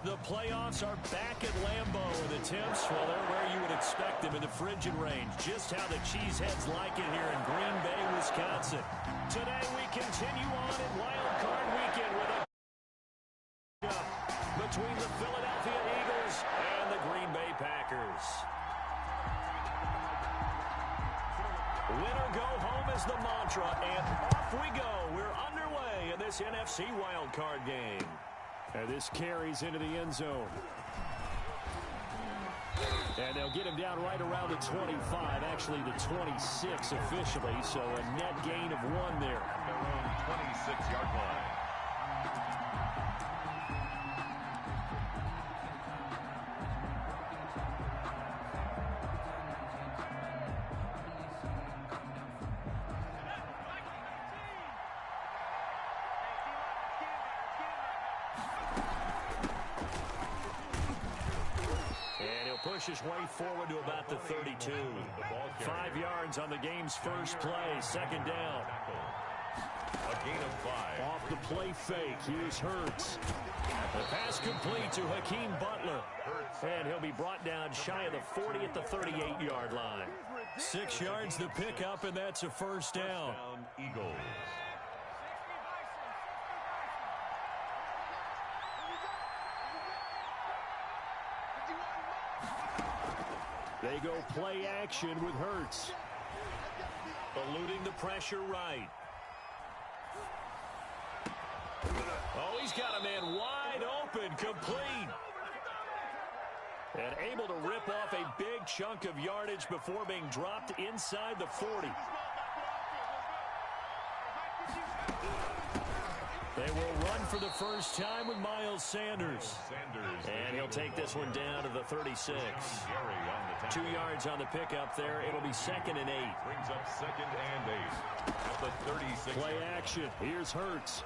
The playoffs are back at Lambeau, and the temps, well, they're where you would expect them in the frigid range. Just how the Cheeseheads like it here in Green Bay, Wisconsin. Today we continue on in Wild Card Weekend with a between the Philadelphia Eagles and the Green Bay Packers. Winner go home is the mantra, and off we go. We're underway in this NFC Wild Card game. And this carries into the end zone. And they'll get him down right around the 25, actually the 26 officially, so a net gain of 1 there. At their own 26-yard line. Push his way forward to about the 32. 5 yards on the game's first play. Second down. A gain of 5. Off the play fake. Here's Hurts. The pass complete to Hakeem Butler. And he'll be brought down shy of the 40 at the 38-yard line. 6 yards the pickup, and that's a first down. Eagles. They go play action with Hurts. Eluding the pressure right. Oh, he's got a man wide open, complete. And able to rip off a big chunk of yardage before being dropped inside the 40. They will run for the first time with Miles Sanders. And he'll take this one down to the 36. 2 yards on the pickup there. It'll be 2nd and 8. Brings up 2nd and 8 at the 36. Play action. Here's Hurts.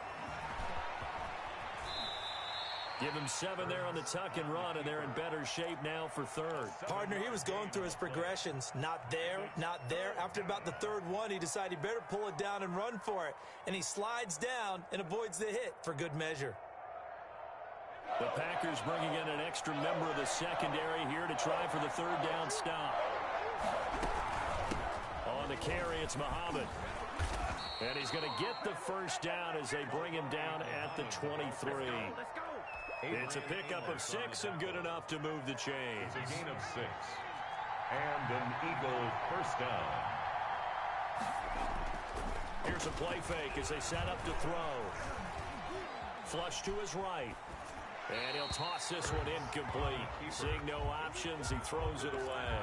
Give him 7 there on the tuck and run, and they're in better shape now for third. Partner, he was going through his progressions. Not there, not there. After about the third one, he decided he better pull it down and run for it. And he slides down and avoids the hit for good measure. The Packers bringing in an extra member of the secondary here to try for the third down stop. On the carry, it's Muhammad. And he's going to get the first down as they bring him down at the 23. It's a pickup of 6 and good enough to move the chains. It's a gain of 6. And an Eagle first down. Here's a play fake as they set up to throw. Flush to his right. And he'll toss this one incomplete. Seeing no options, he throws it away.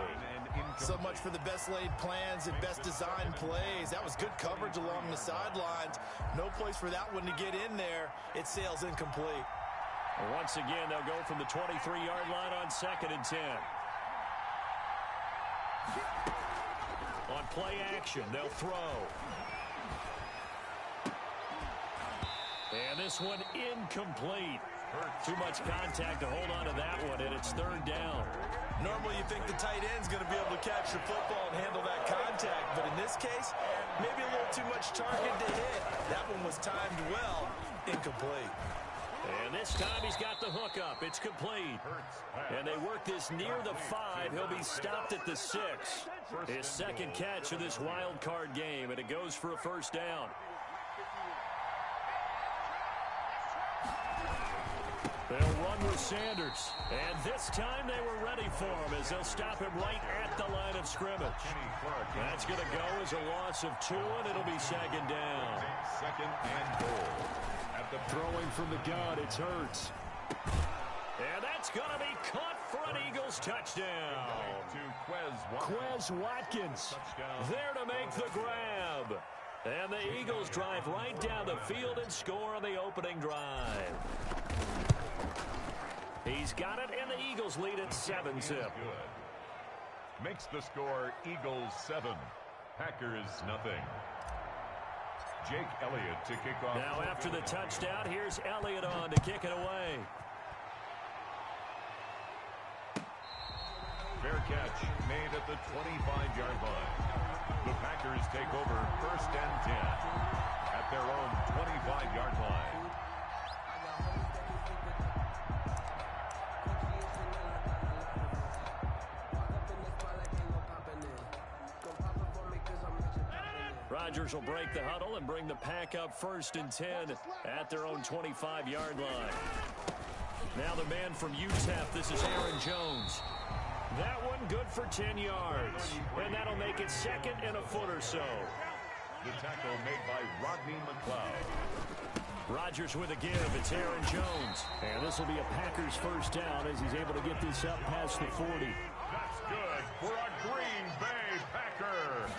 So much for the best laid plans and best designed plays. That was good coverage along the sidelines. No place for that one to get in there. It sails incomplete. Once again, they'll go from the 23-yard line on 2nd and 10. On play action, they'll throw. And this one incomplete. Too much contact to hold on to that one, and it's 3rd down. Normally you think the tight end's going to be able to catch the football and handle that contact, but in this case, maybe a little too much target to hit. That one was timed well, incomplete. And this time he's got the hook up. It's complete. And they work this near the 5. He'll be stopped at the 6. His second catch of this wild card game, and it goes for a first down. They'll run with Sanders. And this time they were ready for him as they'll stop him right at the line of scrimmage. That's going to go as a loss of 2, and it'll be 2nd down. 2nd and goal. Throwing from the gun, it's Hurts. And that's going to be caught for an Eagles touchdown. Quez Watkins there to make the grab. And the Eagles drive right down the field and score on the opening drive. He's got it, and the Eagles lead at 7-zip. Makes the score Eagles 7, Packers nothing. Jake Elliott to kick off. Now after the touchdown, here's Elliott on to kick it away. Fair catch made at the 25-yard line. The Packers take over 1st and 10 at their own 25-yard line. Rodgers will break the huddle and bring the pack up 1st and 10 at their own 25-yard line. Now the man from UTEP, this is Aaron Jones. That one good for 10 yards. And that'll make it 2nd and a foot or so. The tackle made by Rodney McLeod. Rodgers with a give. It's Aaron Jones. And this will be a Packers first down as he's able to get this up past the 40. That's good for a Green Bay Packer.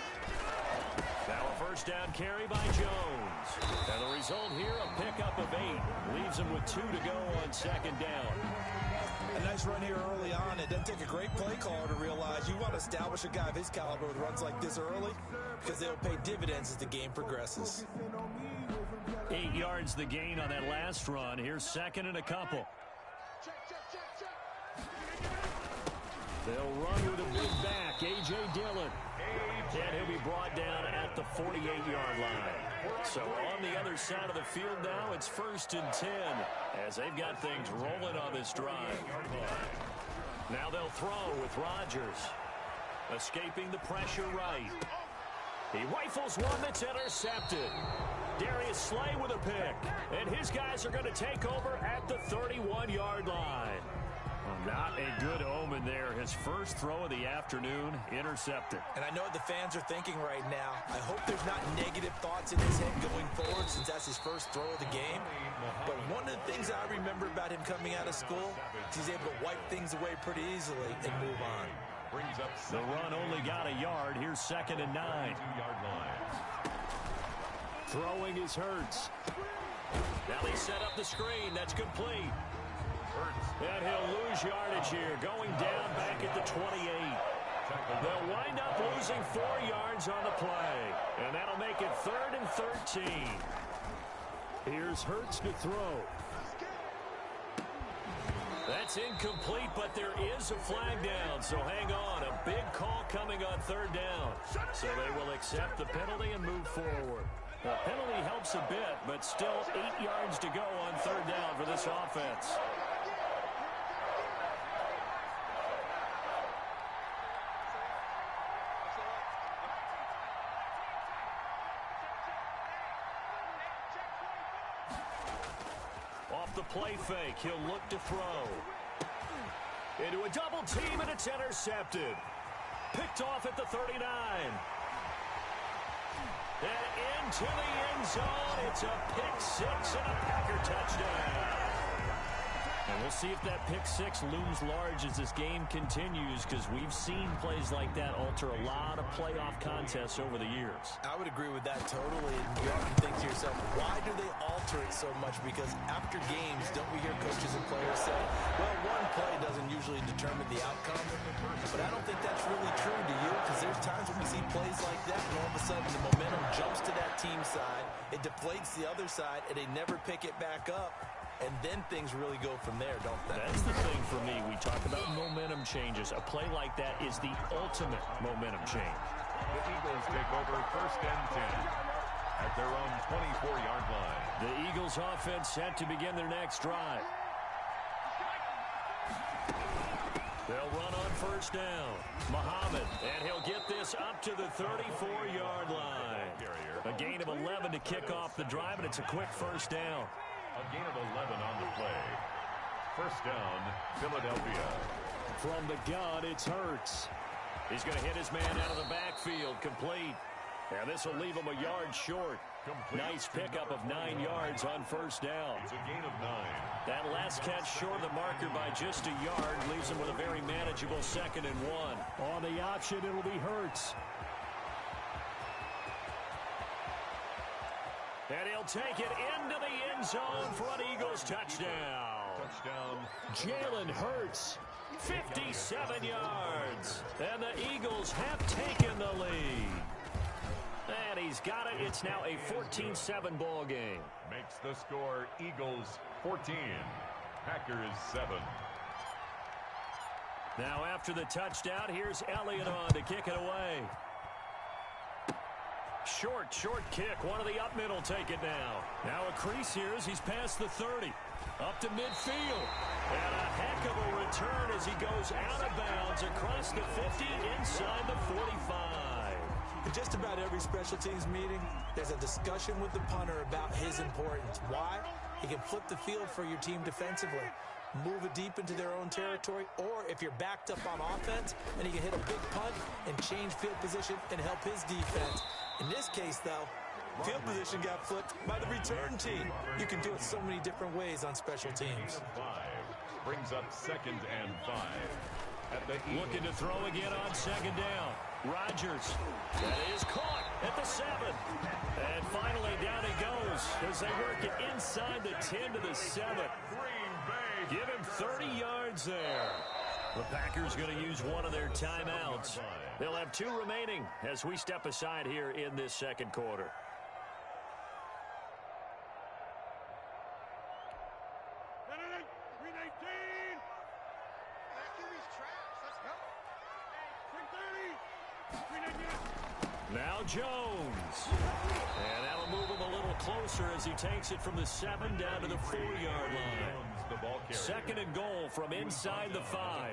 Now a first down carry by Jones. And the result here, a pickup of 8. Leaves him with 2 to go on 2nd down. A nice run here early on. It doesn't take a great play caller to realize you want to establish a guy of his caliber with runs like this early because they'll pay dividends as the game progresses. 8 yards the gain on that last run. Here's 2nd and a couple. They'll run with a big back, A.J. Dillon. And he'll be brought down at the 48-yard line. So on the other side of the field now, it's 1st and 10 as they've got things rolling on this drive. Now they'll throw with Rodgers. Escaping the pressure right. He rifles one that's intercepted. Darius Slay with a pick. And his guys are going to take over at the 31-yard line. Not a good omen there. His first throw of the afternoon intercepted. And I know what the fans are thinking right now. I hope there's not negative thoughts in his head going forward since that's his first throw of the game. But one of the things I remember about him coming out of school is he's able to wipe things away pretty easily and move on. The run only got a yard. Here's 2nd and 9. 2-yard line. Throwing is Hurts. Now they set up the screen. That's complete. And he'll lose yardage here, going down back at the 28. They'll wind up losing 4 yards on the play. And that'll make it 3rd and 13. Here's Hurts to throw. That's incomplete, but there is a flag down, so hang on. A big call coming on 3rd down. So they will accept the penalty and move forward. The penalty helps a bit, but still 8 yards to go on 3rd down for this offense. Off the play fake, he'll look to throw. Into a double team, and it's intercepted. Picked off at the 39. And into the end zone. It's a pick 6 and a Packer touchdown. And we'll see if that pick 6 looms large as this game continues, because we've seen plays like that alter a lot of playoff contests over the years. I would agree with that totally. You often think to yourself, why do they alter it so much? Because after games, don't we hear coaches and players say, well, one play doesn't usually determine the outcome. But I don't think that's really true, do you? Because there's times when we see plays like that, and all of a sudden the momentum jumps to that team side, it deflates the other side, and they never pick it back up. And then things really go from there, don't they? That's the thing for me. We talk about momentum changes. A play like that is the ultimate momentum change. The Eagles take over 1st and 10 at their own 24-yard line. The Eagles offense set to begin their next drive. They'll run on 1st down. Muhammad, and he'll get this up to the 34-yard line. A gain of 11 to kick off the drive, and it's a quick 1st down. A gain of 11 on the play. 1st down, Philadelphia. From the gun, it's Hurts. He's going to hit his man out of the backfield, complete. And this will leave him a yard short. Nice pickup of 9 yards on 1st down. It's a gain of 9. That last catch short of the marker by just a yard leaves him with a very manageable 2nd and 1. On the option, it'll be Hurts. And he'll take it into the end zone for an Eagles touchdown. Jalen Hurts, 57 yards. And the Eagles have taken the lead. And he's got it. It's now a 14-7 ball game. Makes the score Eagles 14, Packers 7. Now after the touchdown, here's Elliott on to kick it away. Short kick. One of the up middle take it now. Now a crease here as he's past the 30. Up to midfield. And a heck of a return as he goes out of bounds across the 50 inside the 45. In just about every special teams meeting, there's a discussion with the punter about his importance. Why? He can flip the field for your team defensively, move it deep into their own territory, or if you're backed up on offense, and he can hit a big punt and change field position and help his defense. In this case, though, field position got flipped by the return team. You can do it so many different ways on special teams. Brings up 2nd and 5. Looking to throw again on 2nd down. Rodgers. That is caught at the 7. And finally down he goes as they work it inside the 10 to the 7. Give him 30 yards there. The Packers going to use one of their timeouts. They'll have 2 remaining as we step aside here in this second quarter. Now Jones. And that'll move him a little closer as he takes it from the 7 down to the 4-yard line. 2nd and goal from inside the 5.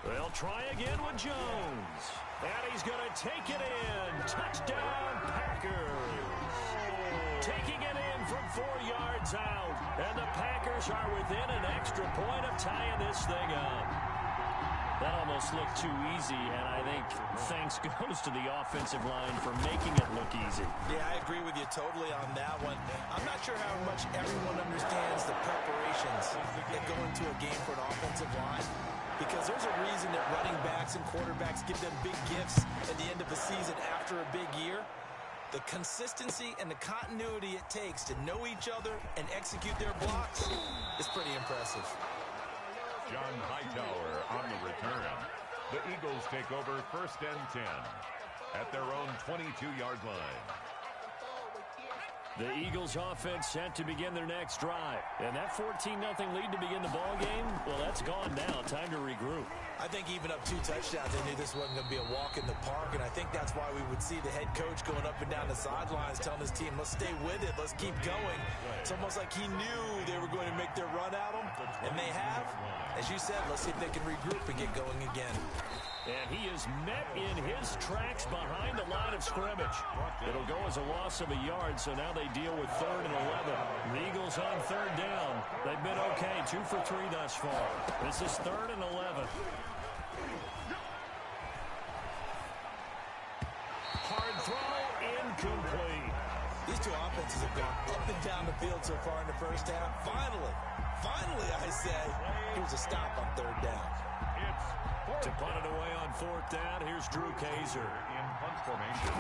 They'll try again with Jones. And he's going to take it in. Touchdown, Packers. Taking it in from 4 yards out. And the Packers are within an extra point of tying this thing up. That almost looked too easy, and I think thanks goes to the offensive line for making it look easy. Yeah, I agree with you totally on that one. I'm not sure how much everyone understands the preparations that go into a game for an offensive line, because there's a reason that running backs and quarterbacks give them big gifts at the end of the season after a big year. The consistency and the continuity it takes to know each other and execute their blocks is pretty impressive. John Hightower on the return. The Eagles take over 1st and 10 at their own 22-yard line. The Eagles offense set to begin their next drive. And that 14-0 lead to begin the ball game, well, that's gone now. Time to regroup. I think even up 2 touchdowns, they knew this wasn't going to be a walk in the park, and I think that's why we would see the head coach going up and down the sidelines telling his team, let's stay with it, let's keep going. It's almost like he knew they were going to make their run at him, and they have. As you said, let's see if they can regroup and get going again. And he is met in his tracks behind the line of scrimmage. It'll go as a loss of a yard, so now they deal with 3rd and 11. The Eagles on 3rd down. They've been okay, 2 for 3 thus far. This is 3rd and 11. Hard throw, incomplete. These two offenses have gone up and down the field so far in the first half. Finally, I say, here's a stop on 3rd down. To punt it away on 4th down, here's Drew Kaiser. In punt formation.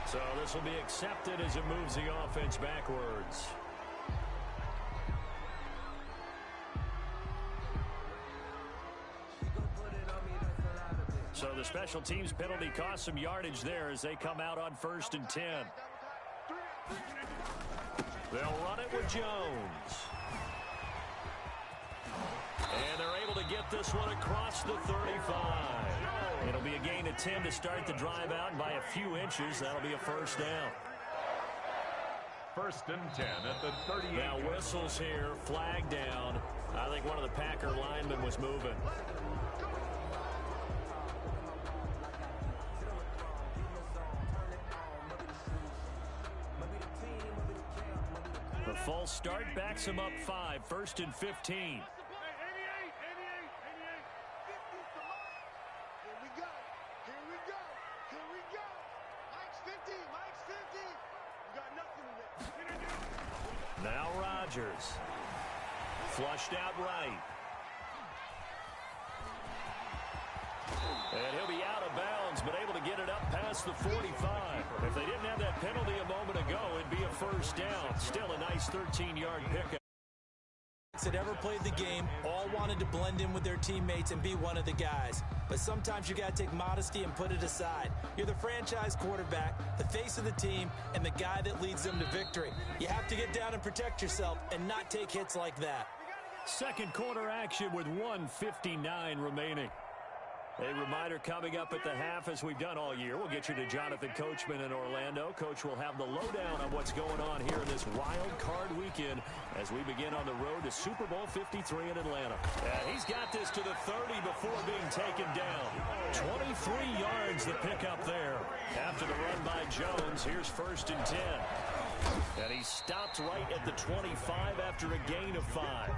So this will be accepted as it moves the offense backwards. So the special teams penalty cost some yardage there as they come out on 1st and 10. They'll run it with Jones. And they're able to get this one across the 35. It'll be a gain of 10 to start the drive out by a few inches. That'll be a 1st down. 1st and 10 at the 38. Now whistles here, flag down. I think one of the Packer linemen was moving. The false start backs him up 5, 1st and 15. Now Rodgers. Flushed out right. And he'll be out of bounds, but able to get it up past the 45. If they didn't have that penalty a moment ago, it'd be a 1st down. Still a nice 13-yard pickup. That ever played the game all wanted to blend in with their teammates and be one of the guys. But sometimes you got to take modesty and put it aside. You're the franchise quarterback, the face of the team, and the guy that leads them to victory. You have to get down and protect yourself and not take hits like that. Second quarter action with 1:59 remaining. A reminder coming up at the half, as we've done all year. We'll get you to Jonathan Coachman in Orlando. Coach will have the lowdown on what's going on here in this wild card weekend as we begin on the road to Super Bowl 53 in Atlanta. And he's got this to the 30 before being taken down. 23 yards the pickup there. After the run by Jones, here's 1st and 10. And he stopped right at the 25 after a gain of 5.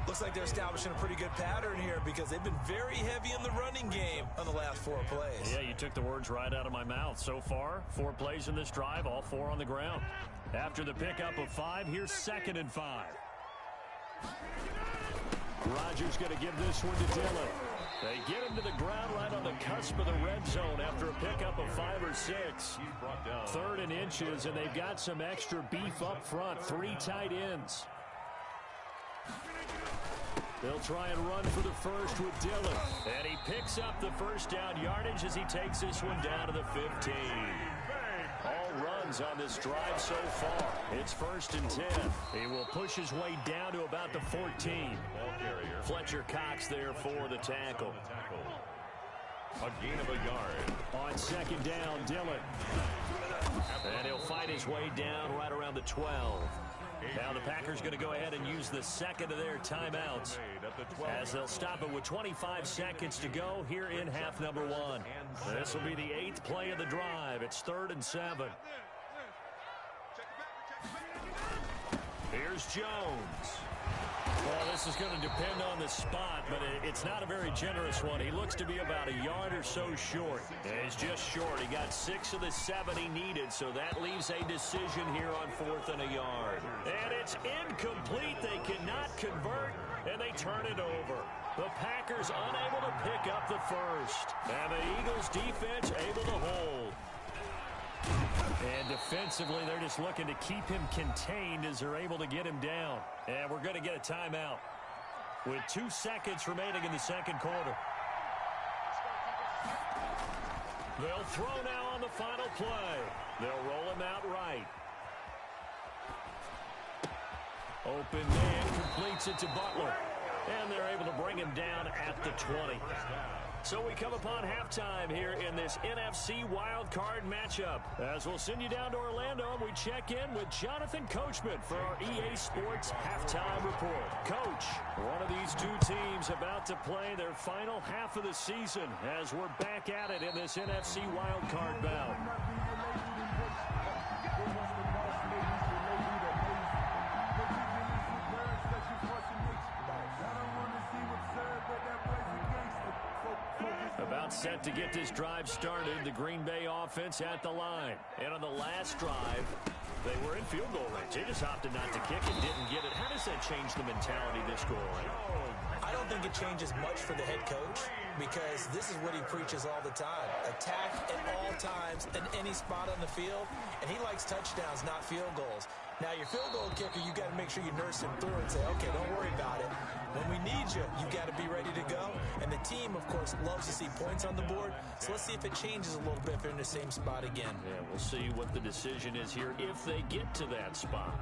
Looks like they're establishing a pretty good pattern here because they've been very heavy in the running game on the last 4 plays. Yeah, you took the words right out of my mouth. So far, 4 plays in this drive, all 4 on the ground. After the pickup of 5, here's 2nd and 5. Rodgers going to give this one to Dillon. They get him to the ground right on the cusp of the red zone after a pickup of 5 or 6. 3rd and inches, and they've got some extra beef up front. 3 tight ends. They'll try and run for the first with Dillon. And he picks up the first down yardage as he takes this one down to the 15. All runs on this drive so far. It's 1st and 10. He will push his way down to about the 14. Fletcher Cox there for the tackle. A gain of a yard. On 2nd down, Dillon. And he'll fight his way down right around the 12. Now the Packers going to go ahead and use the 2nd of their timeouts as they'll stop it with 25 seconds to go here in half number 1. This will be the 8th play of the drive. It's 3rd and 7. Here's Jones. Well, this is going to depend on the spot, but it's not a very generous one. He looks to be about a yard or so short. He's just short. He got 6 of the 7 he needed, so that leaves a decision here on 4th and a yard. And it's incomplete. They cannot convert, and they turn it over. The Packers unable to pick up the first. And the Eagles defense able to hold. And defensively, they're just looking to keep him contained as they're able to get him down. And we're going to get a timeout with 2 seconds remaining in the 2nd quarter. They'll throw now on the final play. They'll roll him out right. Open man completes it to Butler. And they're able to bring him down at the 20. So we come upon halftime here in this NFC wildcard matchup. As we'll send you down to Orlando, and we check in with Jonathan Coachman for our EA Sports Halftime Report. Coach, one of these 2 teams about to play their final half of the season as we're back at it in this NFC wildcard bout. About set to get this drive started, the Green Bay offense at the line. And on the last drive, they were in field goal range. They just opted not to kick and didn't get it. How does that change the mentality this go around? I don't think it changes much for the head coach because this is what he preaches all the time. Attack at all times in any spot on the field, and he likes touchdowns, not field goals. Now, your field goal kicker, you got to make sure you nurse him through and say, okay, don't worry about it. When we need you, you got to be ready to go. And the team, of course, loves to see points on the board. So let's see if it changes a little bit if they're in the same spot again. Yeah, we'll see what the decision is here if they get to that spot.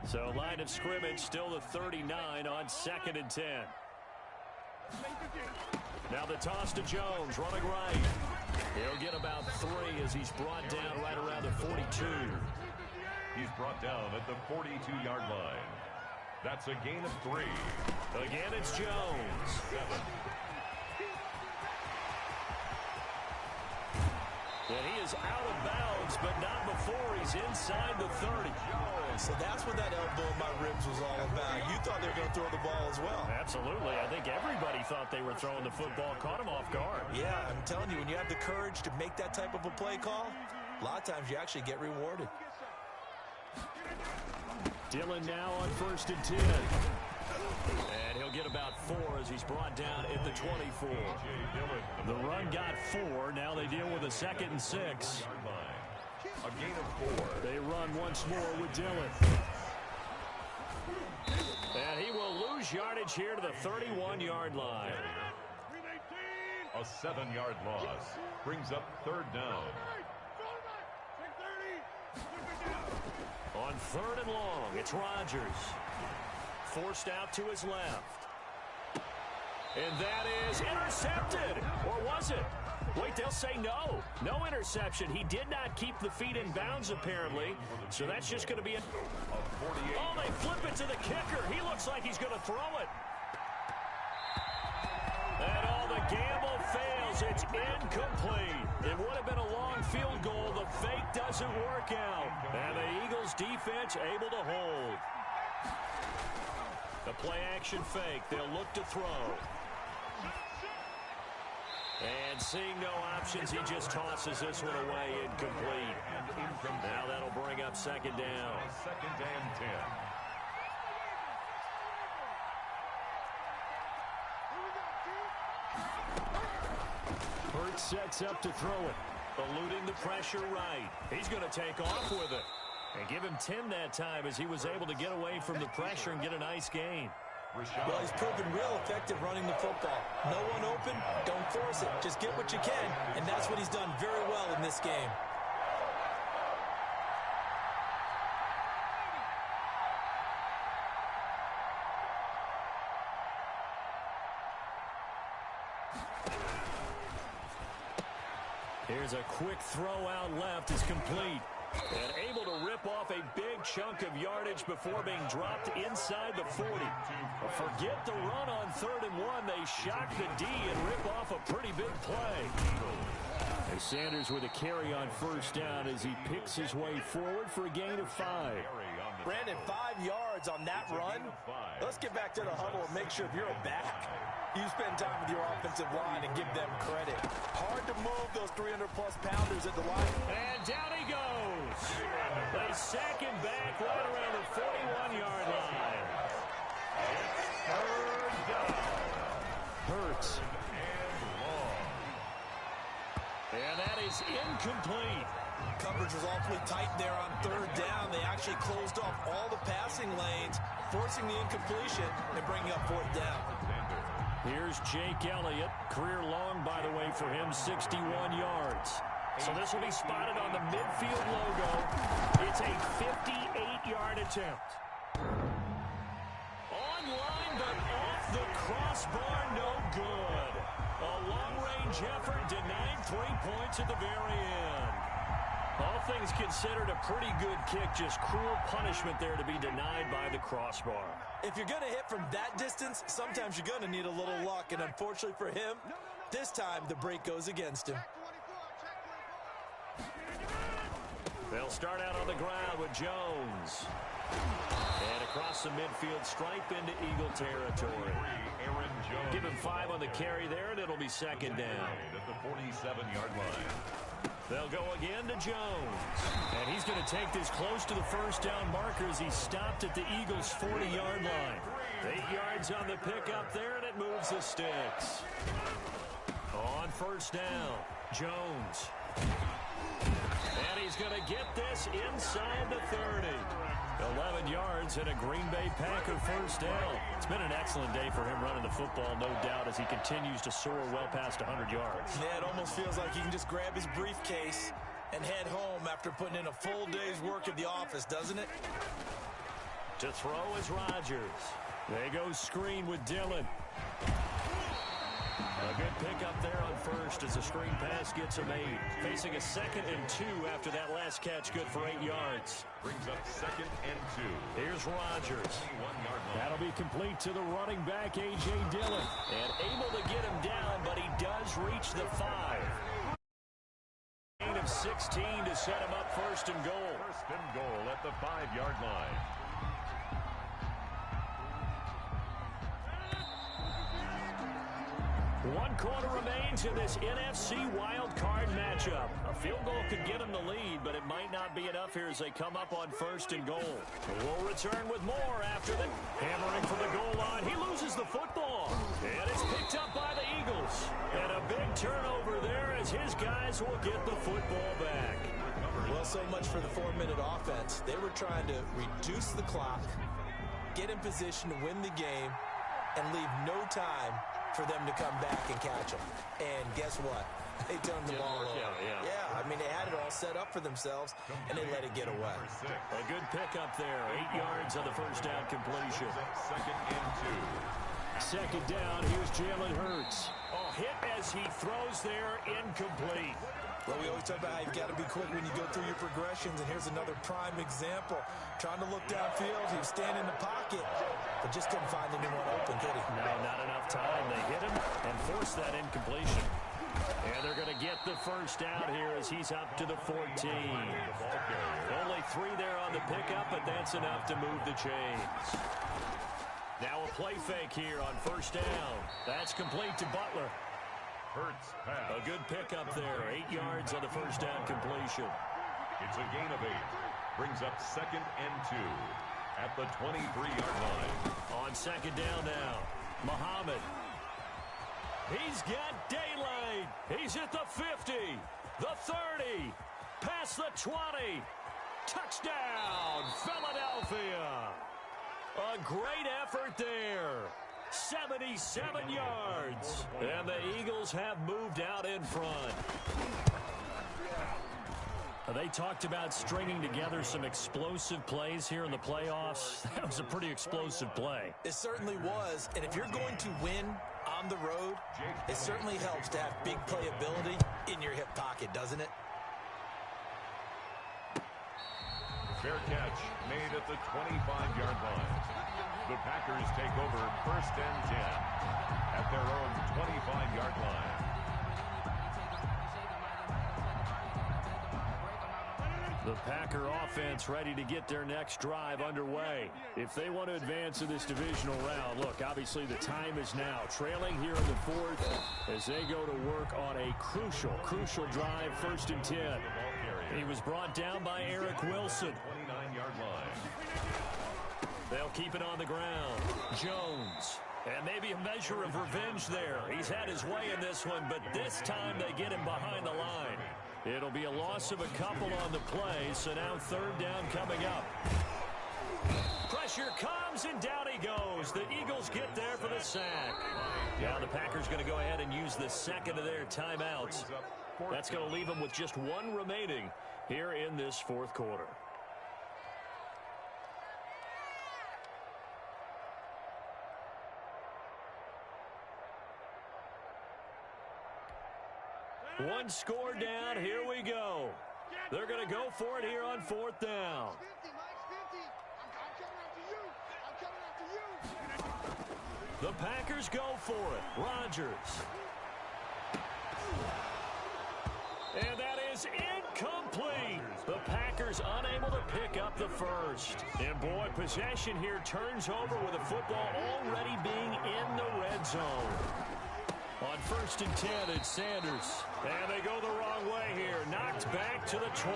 So line of scrimmage still the 39 on 2nd and 10. Now the toss to Jones, running right. He'll get about 3 as he's brought down right around the 42. He's brought down at the 42-yard line. That's a gain of 3. Again, it's Jones. 7. And he is out of bounds, but not before he's inside the 30. So that's what that elbow in my ribs was all about. You thought they were going to throw the ball as well. Absolutely. I think everybody thought they were throwing the football, caught him off guard. Yeah, I'm telling you, when you have the courage to make that type of a play call, a lot of times you actually get rewarded. Dillon now on 1st and 10. And he'll get about 4 as he's brought down at the 24. The run got 4. Now they deal with a 2nd and 6. A gain of 4. They run once more with Dillon. And he will lose yardage here to the 31-yard line. A 7-yard loss brings up 3rd down. On 3rd and long, it's Rodgers. forced out to his left. And that is intercepted. Or was it? Wait, they'll say no. No interception. He did not keep the feet in bounds, apparently. So that's just going to be a... Oh, they flip it to the kicker. He looks like he's going to throw it. And all the gamble fails. It's incomplete. It would have been a long field goal. The fake doesn't work out. And the Eagles defense able to hold. The play-action fake. They'll look to throw. And seeing no options, he just tosses this one away incomplete. Now that'll bring up second down. Second and 10. Hurts sets up to throw it. Eluding the pressure right. He's going to take off with it. And give him 10 that time as he was able to get away from the pressure and get a nice gain. Well, he's proven real effective running the football. No one open, don't force it. Just get what you can, and that's what he's done very well in this game. Here's a quick throw out left. It's complete. And able to rip off a big chunk of yardage before being dropped inside the 40. Forget the run on 3rd and 1. They shock the D and rip off a pretty big play. And Sanders with a carry on first down as he picks his way forward for a gain of 5. Brandon, 5 yards on that run. Let's get back to the huddle and make sure if you're a back, you spend time with your offensive line and give them credit. Hard to move those 300-plus pounders at the line. And down he goes. They sack him back right around the 41-yard line. Third down. Hurts. And that is incomplete. Coverage was awfully tight there on 3rd down. They actually closed off all the passing lanes, forcing the incompletion and bringing up 4th down. Here's Jake Elliott. Career long, by the way, for him, 61 yards. So this will be spotted on the midfield logo. It's a 58-yard attempt. Online, but off the crossbar, no good. A long-range effort denied 3 points at the very end. All things considered, a pretty good kick, just cruel punishment there to be denied by the crossbar. If you're going to hit from that distance, sometimes you're going to need a little luck, and unfortunately for him, this time the break goes against him. They'll start out on the ground with Jones. And across the midfield stripe into Eagle territory. Give him 5 on the carry there, and it'll be second down. At the 47-yard line. They'll go again to Jones. And he's going to take this close to the first down marker as he stopped at the Eagles' 40-yard line. 8 yards on the pickup there, and it moves the sticks. On first down, Jones. And he's going to get this inside the 30. 11 yards and a Green Bay Packer first down. It's been an excellent day for him running the football, no doubt, as he continues to soar well past 100 yards. Yeah, it almost feels like he can just grab his briefcase and head home after putting in a full day's work at the office, doesn't it? To throw is Rodgers. They go screen with Dillon. A good pickup there on first as the screen pass gets him 8. Facing a 2nd and 2 after that last catch, good for 8 yards. Brings up 2nd and 2. Here's Rodgers. That'll be complete to the running back, A.J. Dillon. And able to get him down, but he does reach the 5. Gain of 16 to set him up 1st and goal. 1st and goal at the 5-yard line. One quarter remains in this NFC wild card matchup. A field goal could get them the lead, but it might not be enough here as they come up on 1st and goal. We'll return with more after the hammering for the goal line. He loses the football, and it's picked up by the Eagles. And a big turnover there as his guys will get the football back. Well, so much for the 4-minute offense. They were trying to reduce the clock, get in position to win the game, and leave no time for them to come back and catch them. And guess what? They turned the ball over. Yeah, I mean, they had it all set up for themselves, and they let it get away. A good pickup there. 8 yards on the first down completion. Second and 2. Second down, here's Jalen Hurts. Oh, hit as he throws there, incomplete. Well, we always talk about how you've got to be quick when you go through your progressions, and here's another prime example. Trying to look downfield, he was standing in the pocket, but just couldn't find anyone open, could he? No, not enough time. They hit him and forced that incompletion. And they're going to get the first out here as he's up to the 14. Only 3 there on the pickup, but that's enough to move the chains. Now a play fake here on first down. That's complete to Butler. Hurts pass. A good pickup there. 8 yards on the first down completion. It's a gain of 8. Brings up second and 2 at the 23-yard line. On second down now, Muhammad. He's got daylight. He's at the 50, the 30, past the 20. Touchdown, Philadelphia. A great effort there. 77 yards. And the Eagles have moved out in front. They talked about stringing together some explosive plays here in the playoffs. That was a pretty explosive play. It certainly was. And if you're going to win on the road, it certainly helps to have big playability in your hip pocket, doesn't it? Fair catch made at the 25-yard line. The Packers take over first and 10 at their own 25-yard line. The Packer offense ready to get their next drive underway. If they want to advance in this divisional round, look, obviously the time is now. Trailing here in the 4th as they go to work on a crucial drive, first and 10. He was brought down by Eric Wilson. 29-yard line. They'll keep it on the ground. Jones. And maybe a measure of revenge there. He's had his way in this one, but this time they get him behind the line. It'll be a loss of a couple on the play, so now third down coming up. Pressure comes, and down he goes. The Eagles get there for the sack. Now the Packers going to go ahead and use the second of their timeouts. That's going to leave them with just 1 remaining here in this 4th quarter. One score down. Here we go. They're going to go for it here on 4th down. The Packers go for it. Rodgers. And that is incomplete. The Packers unable to pick up the first. And boy, possession here turns over with the football already being in the red zone. On first and 10, it's Sanders. And they go the wrong way here. Knocked back to the 20.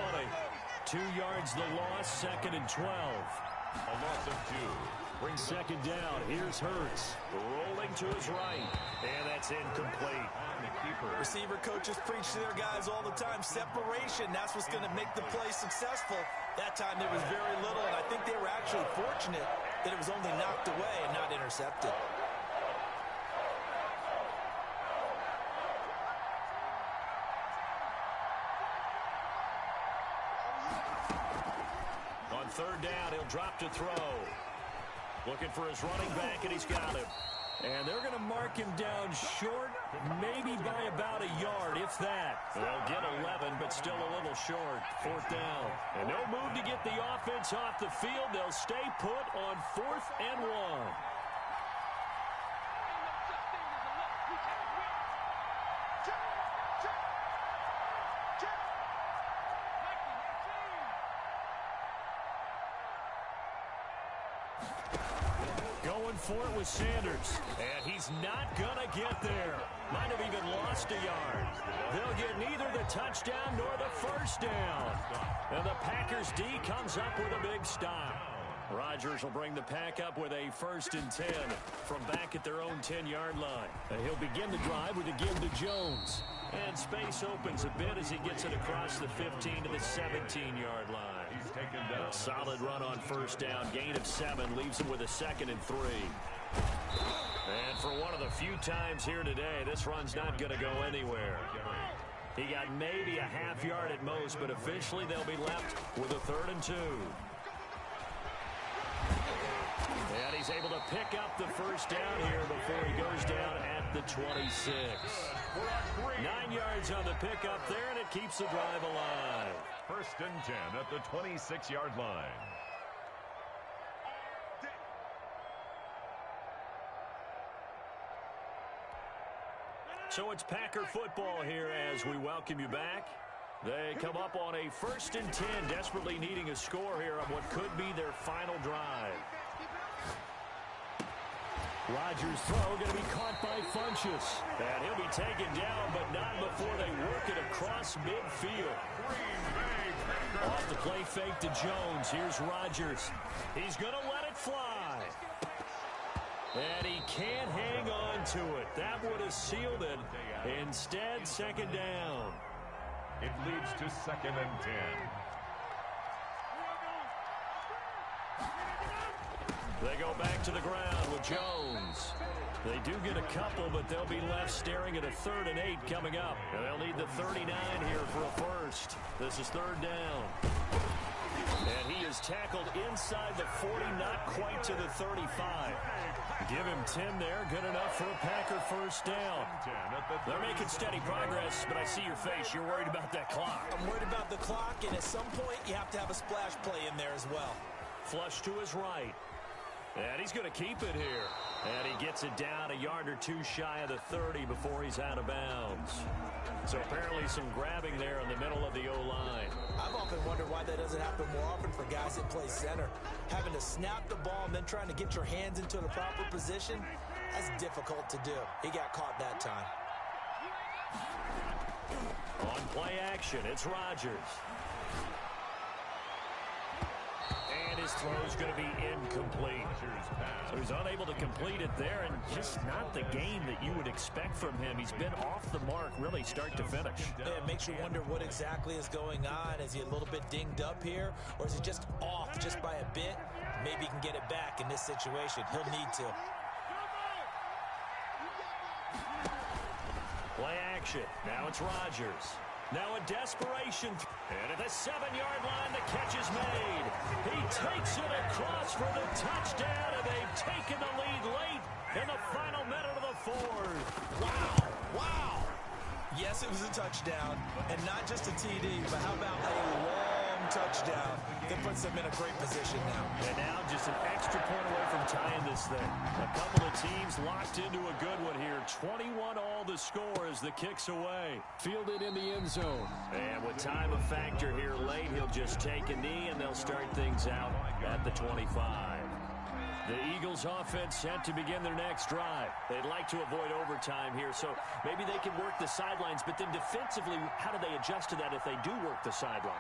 2 yards the loss, second and 12. A loss of 2. Brings second down. Here's Hurts. Rolling to his right. And that's incomplete. Receiver coaches preach to their guys all the time. Separation, that's what's going to make the play successful. That time there was very little, and I think they were actually fortunate that it was only knocked away and not intercepted. Third down, he'll drop to throw. Looking for his running back, and he's got him. And they're going to mark him down short, maybe by about a yard, if that. They'll get 11, but still a little short. 4th down. And no move to get the offense off the field. They'll stay put on 4th and 1. Going for it with Sanders. And he's not going to get there. Might have even lost a yard. They'll get neither the touchdown nor the first down. And the Packers D comes up with a big stop. Rodgers will bring the Pack up with a first and 10 from back at their own 10-yard line. And he'll begin the drive with a give to Jones. And space opens a bit as he gets it across the 15 to the 17-yard line. He's taken down. A solid run on first down. Gain of 7 leaves him with a second and 3. And for one of the few times here today, this run's not going to go anywhere. He got maybe a half yard at most, but officially they'll be left with a 3rd and 2. And he's able to pick up the first down here before he goes down at the 26. 9 yards on the pickup there, and it keeps the drive alive. 1st and 10 at the 26-yard line. So it's Packer football here as we welcome you back. They come up on a 1st and 10, desperately needing a score here on what could be their final drive. Rodgers' throw going to be caught by Funchess. And he'll be taken down, but not before they work it across midfield. Off the play fake to Jones. Here's Rodgers. He's going to let it fly. And he can't hang on to it. That would have sealed it. Instead, 2nd down. It leads to 2nd and 10. They go back to the ground with Jones. They do get a couple, but they'll be left staring at a 3rd and 8 coming up. And they'll need the 39 here for a first. This is 3rd down. And he is tackled inside the 40, not quite to the 35. Give him 10 there. Good enough for a Packer first down. They're making steady progress, but I see your face. You're worried about that clock. I'm worried about the clock, and at some point, you have to have a splash play in there as well. Flush to his right. And he's going to keep it here. And he gets it down a yard or two shy of the 30 before he's out of bounds. So apparently some grabbing there in the middle of the O-line. I've often wondered why that doesn't happen more often for guys that play center. Having to snap the ball and then trying to get your hands into the proper position, that's difficult to do. He got caught that time. On play action, it's Rodgers. And his throw's going to be incomplete. So he's unable to complete it there, and just not the game that you would expect from him. He's been off the mark really start to finish. Yeah, it makes you wonder what exactly is going on. Is he a little bit dinged up here, or is he just off just by a bit? Maybe he can get it back in this situation. He'll need to. Play action. Now it's Rodgers. Now a desperation. And at the 7-yard line, the catch is made. He takes it across for the touchdown, and they've taken the lead late in the final minute of the 4th. Wow. Wow. Yes, it was a touchdown, and not just a TD, but how about a long touchdown that puts them in a great position now. And now just an extra point away from tying this thing. A couple of teams locked into a good one here. 21 all the score as the kick's away. Fielded in the end zone. And with time a factor here late, he'll just take a knee, and they'll start things out at the 25. The Eagles offense set to begin their next drive. They'd like to avoid overtime here, so maybe they can work the sidelines, but then defensively, how do they adjust to that if they do work the sideline?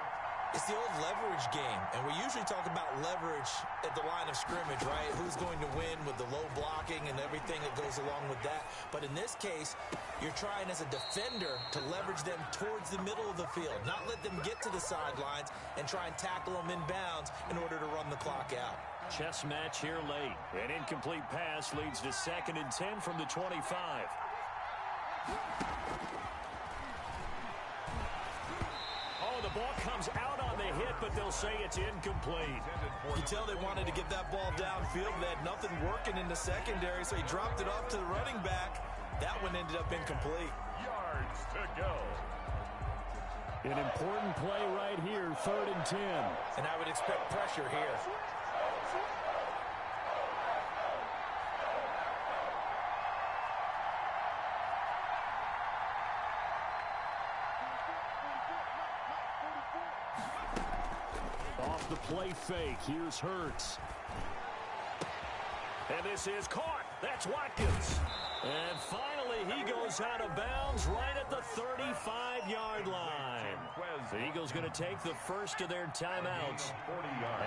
It's the old leverage game, and we usually talk about leverage at the line of scrimmage, right? Who's going to win with the low blocking and everything that goes along with that. But in this case, you're trying as a defender to leverage them towards the middle of the field, not let them get to the sidelines and try and tackle them in bounds in order to run the clock out. Chess match here late. An incomplete pass leads to 2nd and 10 from the 25. Oh, the ball comes out on the hit, but they'll say it's incomplete. You can tell they wanted to get that ball downfield. They had nothing working in the secondary, so he dropped it off to the running back. That one ended up incomplete. Yards to go. An important play right here, 3rd and 10. And I would expect pressure here. Off the play fake, here's Hurts. And this is caught. That's Watkins. And finally, he goes out of bounds right at the 35-yard line. The Eagles going to take the first of their timeouts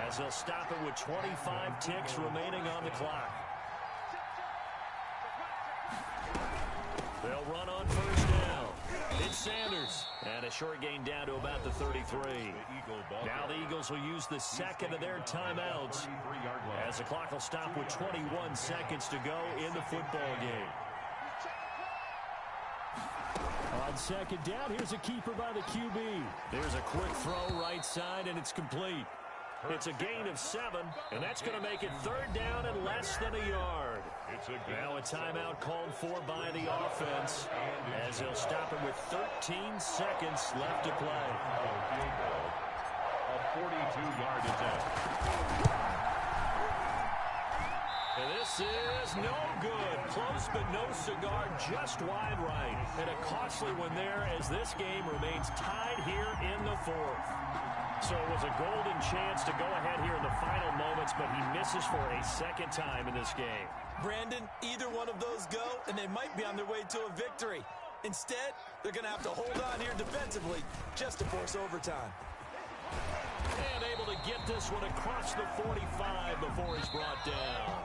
as they'll stop it with 25 ticks remaining on the clock. They'll run on first down. It's Sanders. And a short gain down to about the 33. Now the Eagles will use the second of their timeouts as the clock will stop with 21 seconds to go in the football game. On second down, here's a keeper by the QB. There's a quick throw right side, and it's complete. It's a gain of 7, and that's going to make it third down and less than a yard. Now a timeout called for by the offense, as they'll stop it with 13 seconds left to play. A 42-yard attempt. And this is no good. Close but no cigar, just wide right. And a costly one there as this game remains tied here in the fourth. So it was a golden chance to go ahead here in the final moments, but he misses for a second time in this game. Brandon, either one of those go, and they might be on their way to a victory. Instead, they're going to have to hold on here defensively just to force overtime. And able to get this one across the 45 before he's brought down.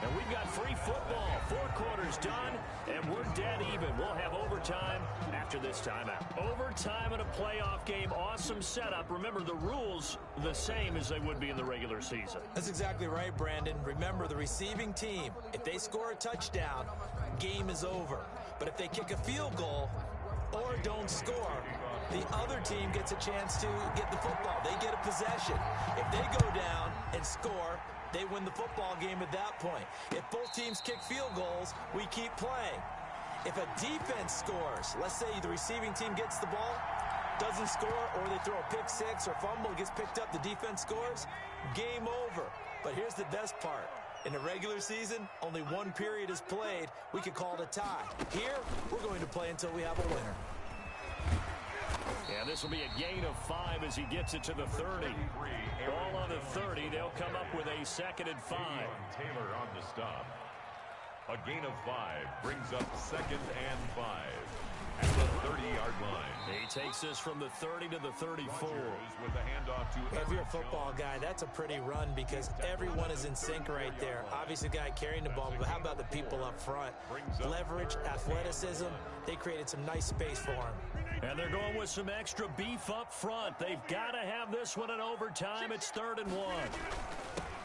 And we've got free football. 4 quarters done, and we're dead even. We'll have overtime after this timeout. Overtime in a playoff game. Awesome setup. Remember, the rules the same as they would be in the regular season. That's exactly right, Brandon. Remember, the receiving team, if they score a touchdown, game is over. But if they kick a field goal or don't score, the other team gets a chance to get the football. They get a possession. If they go down and score, they win the football game at that point. If both teams kick field goals, we keep playing. If a defense scores, let's say the receiving team gets the ball, doesn't score, or they throw a pick six or fumble, gets picked up, the defense scores, game over. But here's the best part. In the regular season, only one period is played. We could call it a tie. Here, we're going to play until we have a winner. Yeah, this will be a gain of 5 as he gets it to the 30. Ball on the 30. They'll come up with a 2nd and 5. Taylor on the stop. A gain of 5 brings up 2nd and 5 at the 30-yard line. He takes this from the 30 to the 34. With a handoff to if you're a football guy, that's a pretty run because everyone is in sync right there. Obviously, the guy carrying the ball, but how about the people up front? Leverage, athleticism, they created some nice space for him. And they're going with some extra beef up front. They've got to have this one in overtime. It's 3rd and 1.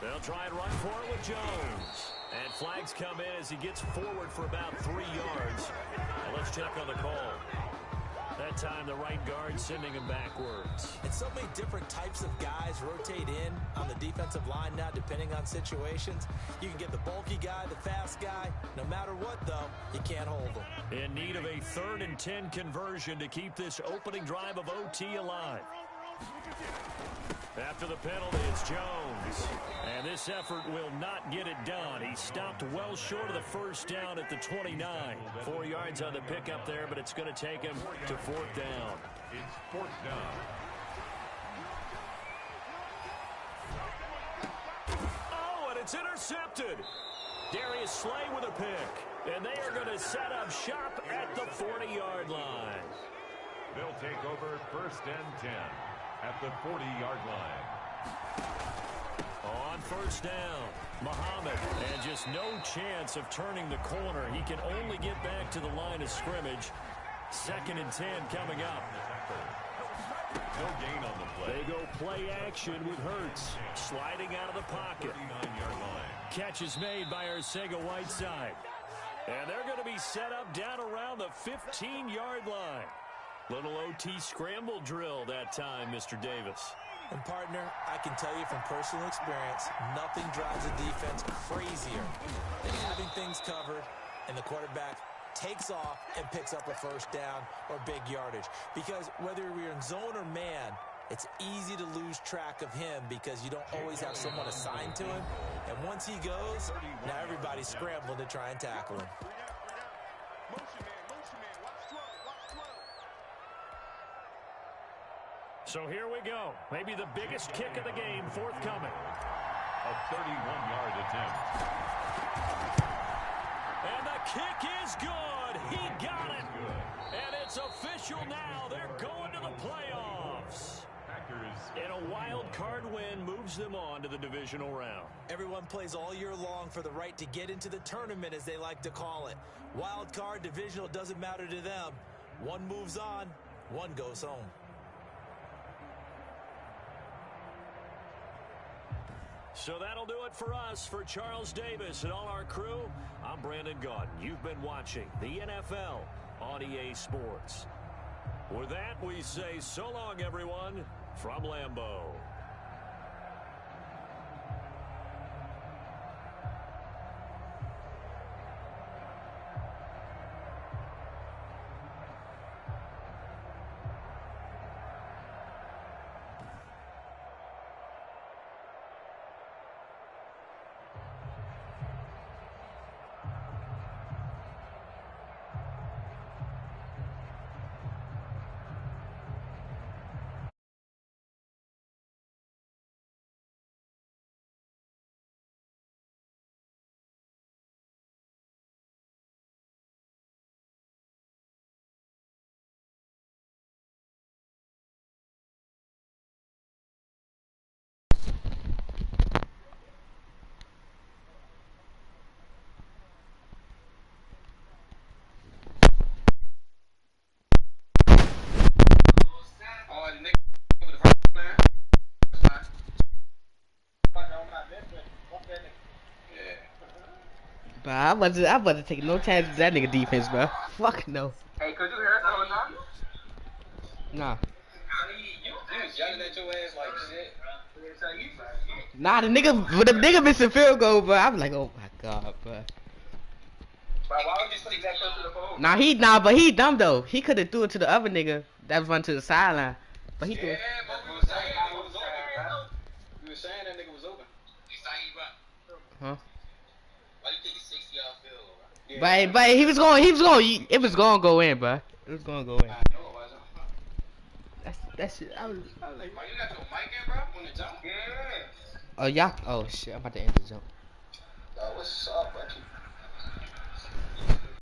They'll try and run for it with Jones. And flags come in as he gets forward for about 3 yards. And let's check on the call. That time the right guard sending him backwards. And so many different types of guys rotate in on the defensive line now depending on situations. You can get the bulky guy, the fast guy. No matter what, though, you can't hold them. In need of a 3rd and 10 conversion to keep this opening drive of OT alive. After the penalty, it's Jones. And this effort will not get it done. He stopped well short of the first down at the 29. 4 yards on the pickup there, but it's going to take him to 4th down. It's 4th down. Oh, and it's intercepted. Darius Slay with a pick. And they are going to set up shop at the 40-yard line. They'll take over 1st and 10. At the 40-yard line. On 1st down, Muhammad, and just no chance of turning the corner. He can only get back to the line of scrimmage. 2nd and 10 coming up. No gain on the play. They go play action with Hurts, sliding out of the pocket. 39-yard line. Catch is made by Arcega-Whiteside. And they're going to be set up down around the 15-yard line. Little OT scramble drill that time, Mr. Davis. And, partner, I can tell you from personal experience, nothing drives a defense crazier than having things covered and the quarterback takes off and picks up a 1st down or big yardage. Because whether you're in zone or man, it's easy to lose track of him because you don't always have someone assigned to him. And once he goes, now everybody's scrambling to try and tackle him. So here we go. Maybe the biggest kick of the game forthcoming. A 31-yard attempt. And the kick is good. He got it. And it's official now. They're going to the playoffs. And a wild card win moves them on to the divisional round. Everyone plays all year long for the right to get into the tournament, as they like to call it. Wild card, divisional, doesn't matter to them. One moves on, one goes home. So that'll do it for us. For Charles Davis and all our crew, I'm Brandon Gaudin. You've been watching the NFL on EA Sports. With that, we say so long, everyone, from Lambeau. But I wasn't taking no chance with that nigga defense, bro. Fuck no. Hey, could you hear us the whole time? Nah. You was yelling at your ass like shit. Nah, the nigga missed a field goal, bro. I was like, oh my god, bro. But why would you stick that close to the phone? But he dumb though. He could have threw it to the other nigga that was run to the sideline. But he threw it. Yeah, but we was saying that nigga was open. We was saying that nigga was open. Huh? Why you think he's 60-yard field goal, bro? But it was gonna go in, bro. It was gonna go in. I know it wasn't. That shit. I was like, Why you got your mic in, bro? On the jump? Yeah. oh yeah. Oh shit, I'm about to end the jump. What's up, bro?